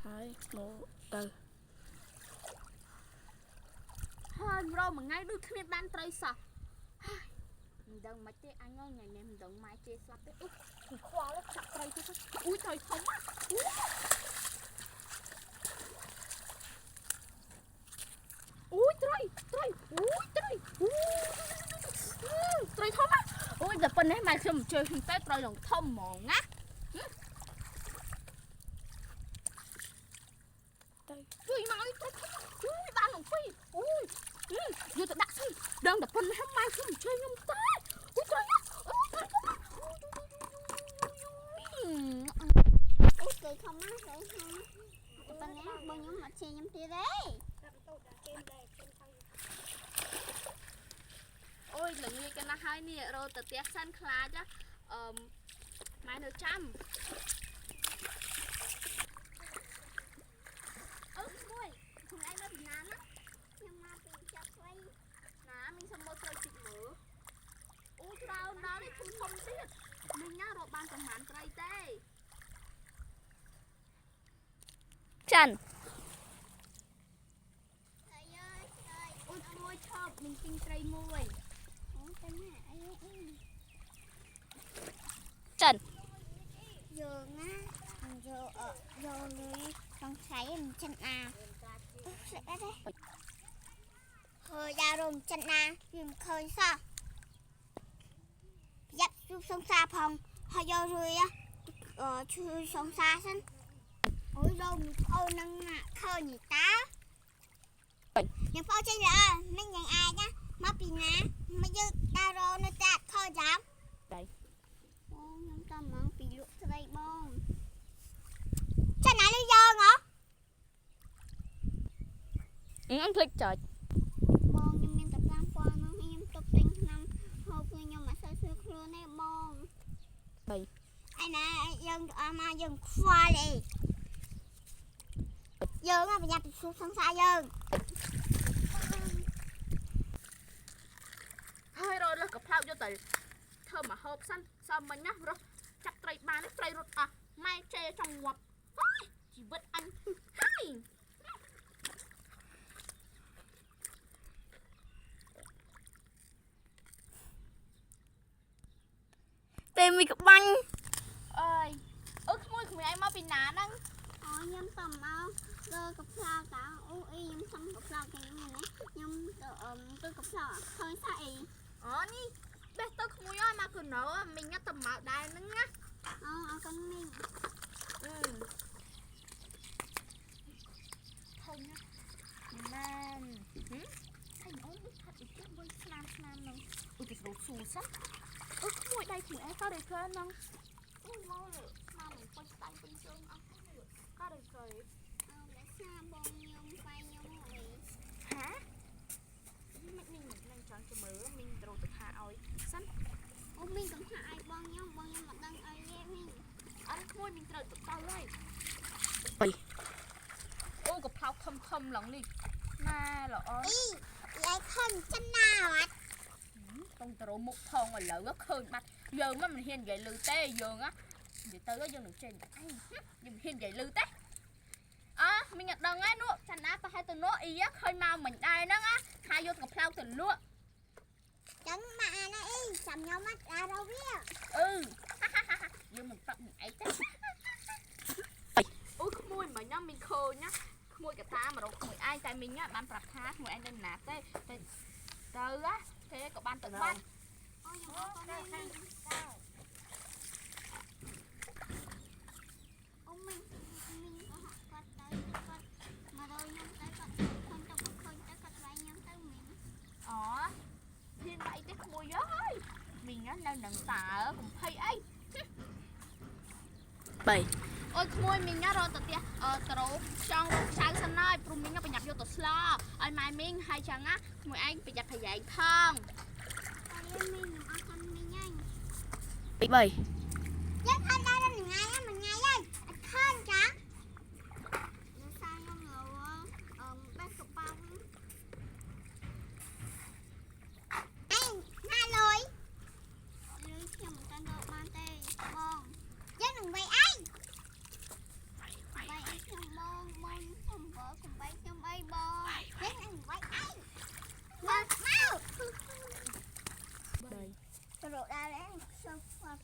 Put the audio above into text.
ហើយមកទៅហើយរមថ្ងៃដូចគ្នាបានត្រីសោះមិនដឹងមិនទេអញថ្ងៃនេះមិនដឹងម៉ែជេស្លាប់ទេខ្វល់ចាក់ត្រីទៅអូយត្រីធំអូយត្រីអូយត្រីត្រីធំអូយតែប៉ុណ្ណេះម៉ែខ្ញុំមិនជួយខ្ញុំទៅត្រីឡើងធំហ្មងណាទៅជួយមកឲ្យត្រីអូយបានឡើងពីអូយយកទៅដាក់សិនដឹងតែប៉ុណ្ណេះម៉ែខ្ញុំមិនជួយខ្ញុំទេអូយត្រីអូយត្រីធំអូយធំណាស់ហើយប៉ុណ្ណេះបងខ្ញុំមកជិះខ្ញុំទៀតទេអូយល្ងាចកណាស់ហើយនេះរត់ទៅផ្ទះសិនខ្លាចម៉ែនៅចាំមួយខ្លួនឯងមកពីណាណាខ្ញុំមកពីចាប់ស្វ័យណាមីងសុំមកត្រីជីកមើលអូច្រើនដល់នេះធំទៀតមីងណារកបានប្រហែលត្រីទេចាន់អូយមួយឈប់មីងទិញត្រីមួយអូទៅណាអីចាន់យកណាយកលុយក្នុងឆៃមិនចិនណាស្អីទេហើយយ៉ារំចិនណាវាមិនឃើញសោះយ៉ាប់ជុំសង្សារផងហើយយកលុយជួយសង្សារសិនអូយលោកអូននឹងឃើញតាខ្ញុំពោចេញលើមិនយ៉ាងអាចណាមកពីណាមកយើងដារោនៅតាខចាំដៃបងខ្ញុំតាមមកពីលក់ស្រីបងចាណាលឺយើងហ៎ភ្លេចចុចបងខ្ញុំមានតែ5000ហ្នឹងខ្ញុំទុកទិញឆ្នាំហូបខ្ញុំអត់សូវស្រួលខ្លួនទេបងហើយឯណាយើងអស់មកយើងខ្វល់អីយើងប្រញាប់ពីសួរសង្សារយើងហើយរត់លើកផ្លោកយកទៅធ្វើមកហូបសិនសមមិញណារត់ចាប់ត្រីបានត្រីរត់អស់ម៉ែជេចង់ងាប់ហើយជីវិតអញហើយពេលមីក្បាញ់អើយក្មួយឯងមកពីណាហ្នឹងអូខ្ញុំសុំមកលើកផ្លោកតាអូអីខ្ញុំសុំកផ្លោកទៅខ្ញុំណាខ្ញុំទៅកផ្លោកឃើញថាអីអូនេះបេះទៅក្មួយអើមកកណោមីងទៅមកដែរហ្នឹងណាអូអរគុណមីងធំណាមែនហើយអូនថាអីទៅមួយឆ្នាំហ្នឹងអូទៅស្រូបស៊ូសិនក្មួយដៃខ្លួនឯងក៏ដូចគ្នាហ្នឹងអូមកលើមកមិនពេញស្ដាយពេញជើងអស់ហ្នឹងក៏ដូចគ្នាអូតែសាបងខ្ញុំស្វែងខ្ញុំអីហាមីងនឹងចង់ទៅមើលមីងត្រូវទៅថាឲ្យសិនអូមីងកំថាឲ្យបងខ្ញុំមិនដឹងអីទេមីងអត់ក្មួយមីងត្រូវទៅដល់ហើយអីអូកផ្លោកធំឡើងនេះណែល្អអីយាយឃើញចិនណាអត់ต้องទៅរមុខផងឥឡូវឃើញបាត់យើងមិនហ៊ាននិយាយលឺទេយើងណានិយាយទៅយើងនឹងចេញតែឯងយើងមិនហ៊ាននិយាយលឺទេមីងអត់ដឹងឯនោះចាន់ណាប្រហែលទៅនោះអីឃើញមកមិញដែរហ្នឹងថាយកកផ្លោកទៅលក់ចឹងមកអានេះអីចាំខ្ញុំមកអារវាយើងមិនប្រាប់នឹងឯងទេអូក្មួយមិញណាមីងឃើញណាក្មួយកតាមករកក្មួយឯងតែមីងបានប្រាប់ថាក្មួយឯងនៅណាទេទៅទេក៏បានទៅបាត់អូខ្ញុំអរគុណមីងអូមីងគាត់ទៅគាត់មករយខ្ញុំទៅគាត់ឃើញទៅគាត់ស្វែងខ្ញុំទៅមីងហ៊ានបាយទេក្មួយអើយមីងនៅនឹងតើកំភៃអីអូយក្មួយមីងរត់ទៅផ្ទះទៅរកចង់រកចៅសិនហើយព្រោះមីងប្រញាប់យកទៅស្លោឲ្យម៉ែមីងហើយចឹងណាក្មួយឯងប្រយ័ត្នប្រយែងផងមីងខ្ញុំអរគុណមីងហើយ3យើងឃើញដល់មួយថ្ងៃហើយអត់ឃើញចានៅសាយខ្ញុំបេះកប៉ាល់អេណាលុយខ្ញុំមិនតាន់រកបានទេបងយើងនឹងវាយអីខ្ញុំបង Rồi ra đấy, sao